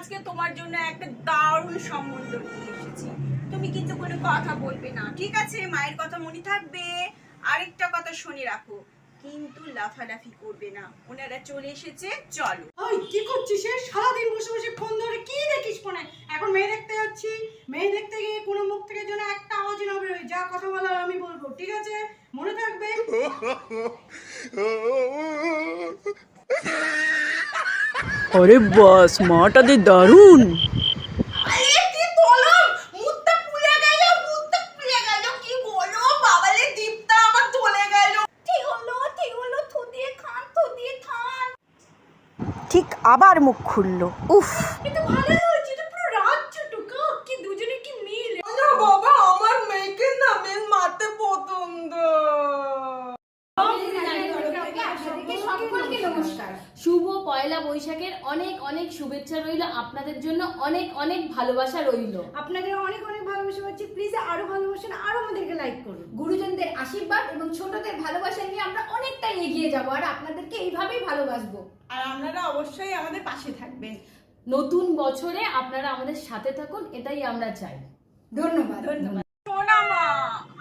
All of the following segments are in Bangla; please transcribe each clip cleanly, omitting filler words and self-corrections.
আজকে তোমার জন্য একটা দারুণ সম্বন্ধ নিয়ে এসেছি। তুমি কিন্তু কোনো কথা বলবে না, ঠিক আছে? মায়ের কথা মনে থাকবে। আরেকটা কথা শুনে রাখো, কিন্তু লাফালাফি করবে না। ওনারা চলে এসেছে, চলো। ওই কি করছিস? সারাদিন বসে বসে ফোন ধরে কি দেখিস ফোনে? এখন মেয়ে দেখতে যাচ্ছি, মেয়ে দেখতে গিয়ে কোনো মুখ থেকে যেন একটা আওয়াজ না বেরোয়। যা কথা বলার আমি বলবো, ঠিক আছে? মনে থাকবে। আরে বাস, মাটা দি দারুণ। ঠিক আবার মুখ খুললো। উফ, এটা ভালোই হয়েছে, এটা পুরো রাজ্যটুকু কি দুজনে কি মিল। না বাবা, আমার মেয়েকে না মেন মারতে পছন্দ। সকলকে নমস্কার। শুভ পয়লা বৈশাখের অনেক অনেক শুভেচ্ছা রইল, আপনাদের জন্য অনেক অনেক ভালোবাসা রইল। আপনাদের অনেক অনেক ভালোবাসা পাচ্ছি। প্লিজ আরো ভালোবাসেন, আরো আমাদেরকে লাইক করুন। গুরুজনদের আশীর্বাদ এবং ছোটদের ভালোবাসা নিয়ে আমরা অনেকটাই এগিয়ে যাব, আর আপনাদেরকে এইভাবেই ভালোবাসবো। আর আপনারা অবশ্যই আমাদের পাশে থাকবেন। নতুন বছরে আপনারা আমাদের সাথে থাকুন, এটাই আমরা চাই। ধন্যবাদ। সোনা মা,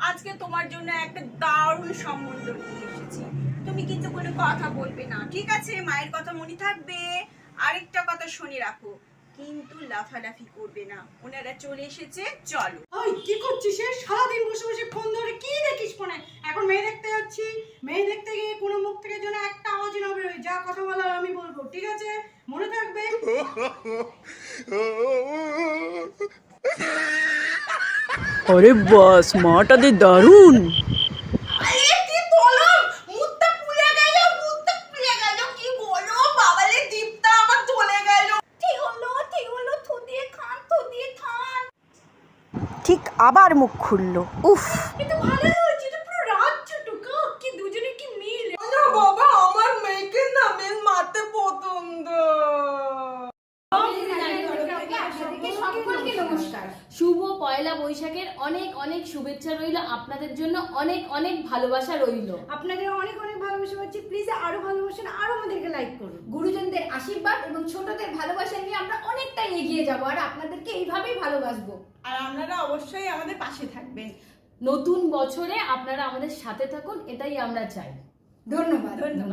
আজকে তোমার জন্য একটা দারুণ সম্বন্ধ নিয়ে এসেছি। তুমি কিন্তু কোনো কথা বলবে না, ঠিক আছে? মায়ের কথা মনে থাকবে। আরেকটা কথা শুনে রাখো, কিন্তু লাফালাফি করবে না। ওনারা চলে এসেছে, চলো। ওই কি করছিস? সারাদিন বসে বসে ফোন ধরে কি দেখিস ফোনে? এখন মেয়ে দেখতে যাচ্ছি, মেয়ে দেখতে গিয়ে কোনো মুখ থেকে যেন একটা আওয়াজ না বেরোয়। যা কথা বলার আমি বলবো, ঠিক আছে? মনে থাকবে। আরে বাস, মাটা দি দারুণ। ঠিক আবার মুখ খুললো। উফ, এটা ভালোই হয়েছে, এটা পুরো রাজ্যটুকু কি দুজনে কি মিল। না বাবা, আমার মেয়েকে না মেন মারতে পছন্দ। সকলকে নমস্কার। শুভ পয়লা বৈশাখের অনেক অনেক শুভেচ্ছা রইল, আপনাদের জন্য অনেক অনেক ভালোবাসা রইল। আপনাদের অনেক অনেক ভালোবাসা পাচ্ছি। প্লিজ আরো ভালোবাসেন, আরো আমাদেরকে লাইক করুন। গুরুজনদের আশীর্বাদ এবং ছোটদের ভালোবাসা নিয়ে আমরা অনেকটাই এগিয়ে যাব, আর আপনাদেরকে এইভাবেই ভালোবাসবো। আর আপনারা অবশ্যই আমাদের পাশে থাকবেন। নতুন বছরে আপনারা আমাদের সাথে থাকুন, এটাই আমরা চাই। ধন্যবাদ।